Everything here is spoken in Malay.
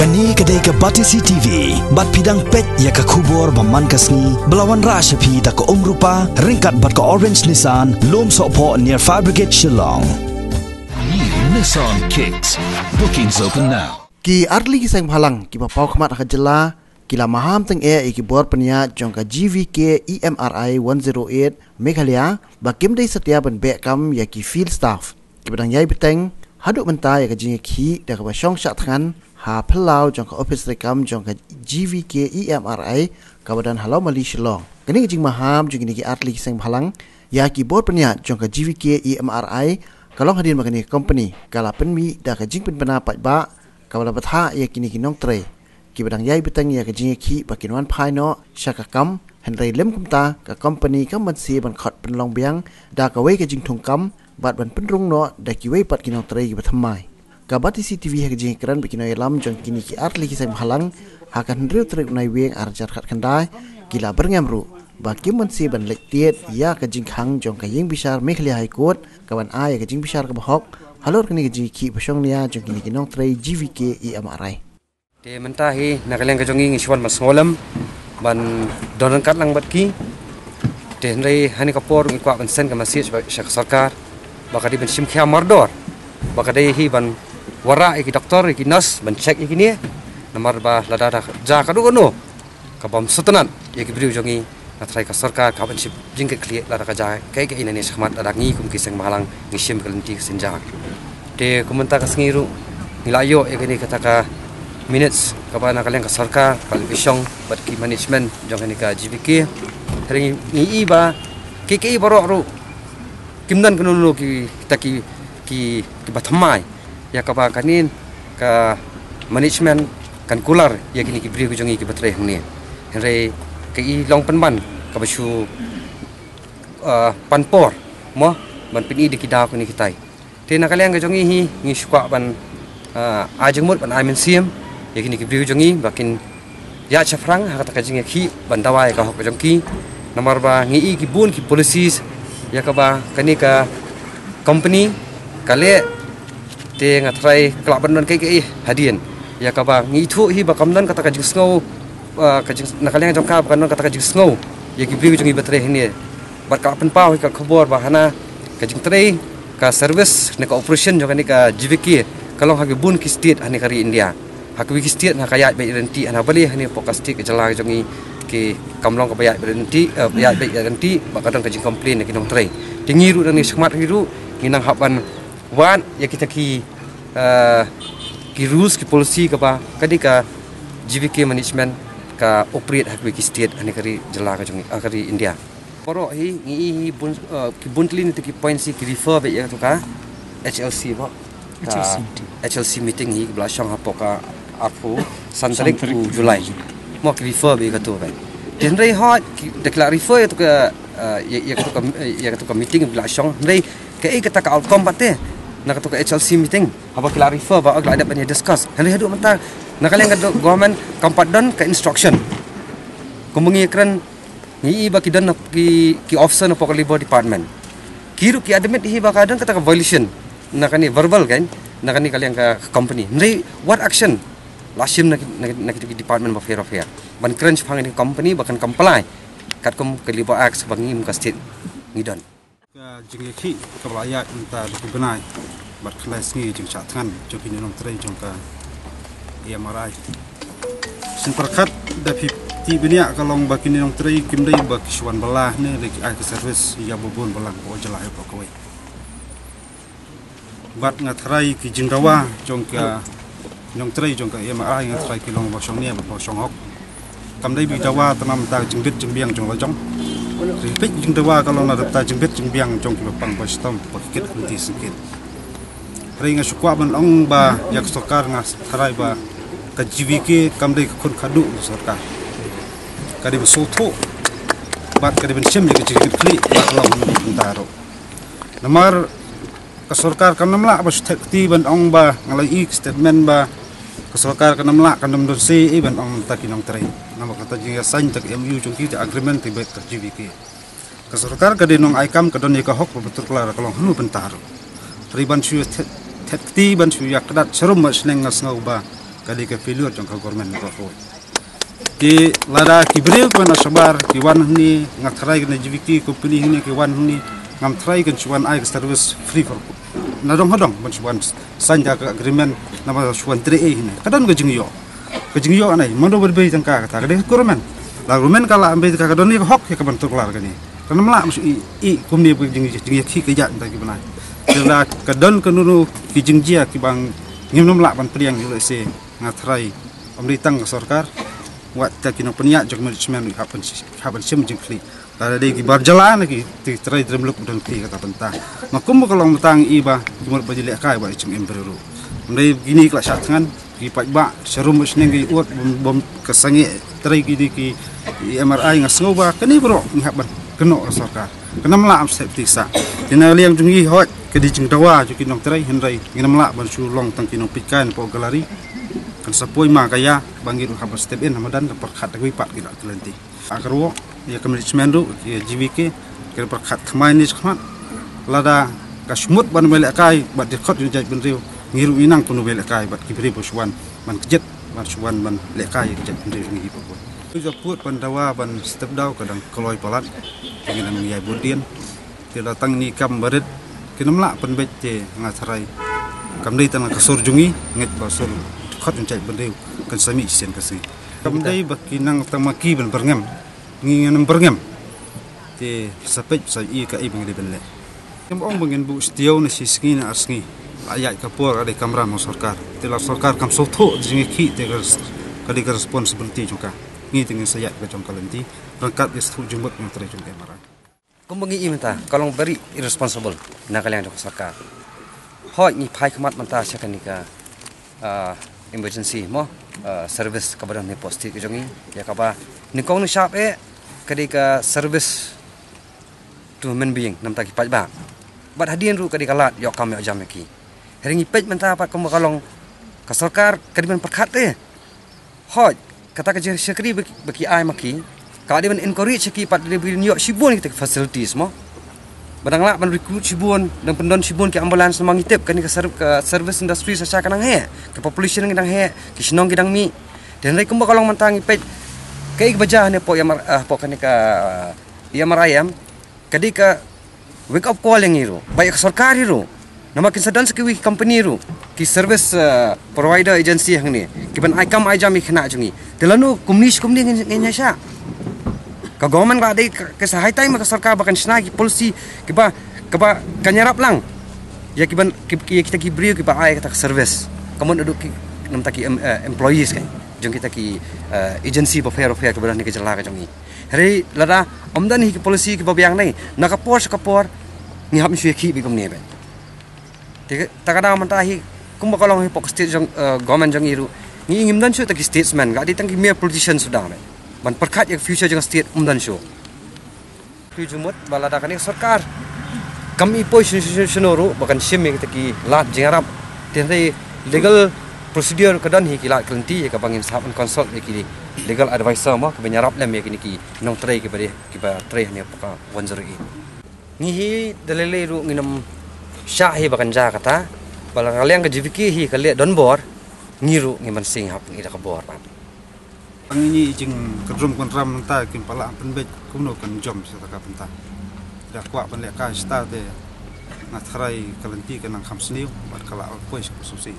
Kani kedai ke Batisi TV, bat pidang pet ya ke kubur baman kasni, belawan rasa pi tak ke rupa, ringkat bat ke Orange Nissan, lom sokpo near Fabricate Shillong. New Nissan Kicks. Bookings open now. Ki arli ki sang phalang ki bapau khmat ka jela kila maham teng ki bor penia jong ka GVK EMRI 108 Meghalaya bakim dei setia ban be kam ya ki field staff ki badang yai beteng haduk menta ya ka jing ki da ka basong sat than ha phalau jong ka office rekam jong ka GVK EMRI ka badan halau mali Shillong kini jing maham jong ni ki arli ki sang phalang ya ki bor penia jong ka GVK EMRI kalong hadin makani company kala penmi da ka jing pen bana pat ba kawala batha ya kini kinong tre ki badang yai betang ya ka jing ki bakinwan phai no shaka kam henry lem kumta ka company ka man si ban khat pen long biang da ka wei ka jing thong kam bat ban pen rung no da ki wei pat kinong tre ki bathamai ka Batisi TV ha ka jing kran bakino lam jong kini ki arli ki sang halang ha kan riu tre nai weng arjar khat khandai kila berngam ru bakim man si ban lek tiet ya ka jing khang jong ka yeng bisar Meghalaya High Court kawan a ya ka jing bisar ka bahok halor kini ji ki basong nia jong kini kinong tray GVK EMRI te mentahi nakaleng ka jongi ngiswan masngolam ban donan kat lang bat ki te nrai hani kapor ngi kwa ban sen ka masih syak sarkar baka di ban sim khia mardor baka dei hi ban wara iki doktor iki nurse ban check iki ni namar ba lada ja kadu kono ka bam sutanan ya ki briu jongi natrai ka sarkar ka ban sim jingke kli lada ka ja kai ke inani samat lada ngi kum ki seng malang ngi sim kalanti senja te kumenta ka sengiru nilayo e kini kata ka minutes kapana kaleng ka sarkar kal isong bat ki management jong ni ka GVK hering ni iba KKI baro ru kimdan kunulu ki kita ki bathamai ya ka ba kanin ka management kan kular ya kini ki bri ku jongi ki batre hne hre ki long panban ka basu panpor mo ban pini di kida ku ni kitai te nakaleng ka jongi hi ngi sukwa ban ajengmut ban amen sim yakini ki briu jongi bakin ya chafrang ha kata jinge khi bandawai ka hok jongki nomor ba ngi ki bun ki policies ya ka ba kani ka company kale te ngatrai klab ban kai hadien ya ka ba ngi thu hi ba kamdan kata ka jing snow ka jing nakaleng jongka ban kata ka jing snow ya ki briu jongi batre hne bat ka pen pau ka khobor ba hana ka jing tre ka service ne ka operation jongani ka GVK kalong ha ki bun ki state hani kari India hakwi kistiat na kayat bai renti ana bali hani pokastik jala jongi ke kamlong ka bayat renti bayat bai renti bakadang ka jing complain ki nong trai tingiru dan ni smart hiru nginang haban wan ya kita ki rules ki policy ka ba kadika GVK management ka operate hakwi kistiat ani kari jala ka jongi kari India poro hi ngi bun tlin ki point si ki refer bai ya to ka HLC ba HLC meeting ni belasang hapoka aku santarik ku Julai mau ke refer be katu ba tenrei hot declare refer itu ke ya katu ke meeting belasang rei ke kata ka outcome bate nak katu ke HLC meeting apa ke refer ba agak ada banyak discuss henry hadu mata nakaleng ka government kampat don ke instruction kumungi kran ni ba kidan ki officer na pokali department kiru ki admit hi ba kadang kata ka violation nakani verbal kan nakani kalian ka company nri what action lasim nak di department of affair ban crunch phang ni company bahkan comply kat kom kelibo act bangi muka state ngidon ka jingeki ka rakyat minta dibenai bar kelas ni jing satkan joki nong trai jong ka EMRI sin perkat da 50 benia kalong bakini nong trai kimdai bak swan belah ni lagi ke service ya bobon belang ko jelai ko kowe bat ngatrai ki jingdawa jong ka nong trai jong ka EMRI ngatrai ki long bosong ni ba bosong hok kamdai bi dawa tanam ta jingbit jingbiang jong la jong ripik jingdawa kalong na ta jingbit jingbiang jong ki pang bostom pakit kunti sikit ringa sukwa ban ong ba yak sarkar ngas tharai ba ka GVK kamdai khun khadu sarkar kadi besoto bat kadi ben sim jing kli ba long ndaro namar ka sarkar kan namla ba sthakti ban ong ba ngalai statement ba ka sarkar kan namla kan dom se ban ong ta kinong trai nama kata jing sign tak MU jong ki agreement ti bet ka GVK ka sarkar ka denong aikam ka don ka hok betul klar kalong hnu bentaro riban chu thakti ban chu yak dat serum mas neng ngas ngau ba kali ke failure jong ka government ko ko ki lada ki breu ko na sabar ki wan ni ngatrai ke JVK company ni ki wan ni ngam try kan chuan ai service free for na dong hodong ban chuan sanja ka agreement na ba chuan 3A ni kadan ga jingyo anai mando berbe jangka kata ka government la government kala ambe ka don ni hok ke ban tuklar ka ni kan mala i kumni bu jing ki ke ja ta ki bana la ka don ka nunu ki jingjia ki bang ngim nom la ban priang le se ngatrai amri tang sarkar wat ta ki no penya jog management hapan sim jing kli la de ki bar jalan ki ti trai drem luk don ki kata banta makum ko long tang i ba jumur ba jile kai ba chim emberu amri gini kla sat ngan ki pai ba serum musneng ki uat bom kesangi trai gini ki MRI ngasngo ba kani bro ni haban keno sarkar kena mala am safety sa dina liang jungi hot ke di jing dawa ju kinong trai henrai ngina mala ban su long tang kinong pikan po galari kan sapoi ma kaya bangir habar step in hamadan per khat wi pat kila kelenti akarwo ya management ru ya JVK ke per khat khmai ni khmat lada kasmut ban mele kai bat di khot ju jai ben riu ngiru inang punu mele kai bat kibri boswan man kejet ban suwan ban le kai kejet ben riu ngi po Juga put pandawa ban step daw kadang koloi palat dengan mengiai budian tidak datang ni kam barit kinam la penbet je ngatrai kam dei tanang kasur jungi nget basur khot uncai bendeu kan sami sen kasi kam dei bakinang tamaki ban berngem ngingan berngem te sapet sa i ka ibang di belle kam ong bangen bu stiau na sisngi na asngi ayat kapur ada kamera mo sarkar tela sarkar kam sotho jingi ki te kali responsibility juga ni dengan saya ke jong kalenti rangkat is tu jumut yang terjun kamera kumbangi imta kalau beri irresponsible na kalian jong sarkar hoi ni pai khmat manta sakanika emergency mo service kabar ni posti ke jongi ya kaba ni kong nu sharp kadika service to human being nam ta ki pai ba bat hadian ru kadika lat yok kam yok jam ki heringi pej manta pat kum kalong ka sarkar kadiban perkhat hoi kata kerja sekri bagi ai maki kalau dia encourage seki pat dia beri nyok sibun kita facilities mo badanglah ban recruit sibun dan pendon sibun ke ambulans mangitip kan ke service industry saja kanang he ke population ngidang he ke sinong ngidang mi dan rai kumba kalong mantangi pej kai baja ne po yang po kan ka IMRIM kadika wake up call yang iru baik sarkar iru nama kinsadan sekiwi company ru ki service provider agency hang ni kiban ai kam ai jam ikhna jungi telanu kumni ngenya sha ka government ga dei ke sahai tai ma ka sarkar bakan sna ki policy kiba kanyarap lang ya kiban kita ki brio kiba ai kata service kamun duduk ki nam taki employees kan jung kita ki agency of fair kiba ni ke jala ka jungi hari lada omdan hi ki policy kiba biang nai na ka por ni hab mi ki bi kum ni be takada mantahi kumba kalong hipok state jong government jong iru ngi ngimdan chu taki statesman ga di tangki mere politician sudah me ban perkhat yak future jong state umdan show tujumut balada kani sarkar kami position ru bakan shime taki lat jingarap tenai legal procedure kadan hi kilat kelenti ka bangin sahab consult ki legal advisor ma ka benyarap lem ki ki nong trai ki bare ki ba trai ne paka 108 ngi hi dalele ru nginam Syah bahkan kata balang kalian ke JVK hi kalian don bor ngiru ngiman sing hap ngira ke bor pan ini jing kedrum kontram ta kim pala penbet kuno kan jom setaka penta dak kwa pen lek ka sta te na thrai kalenti kan kham sniu bat kala ko susi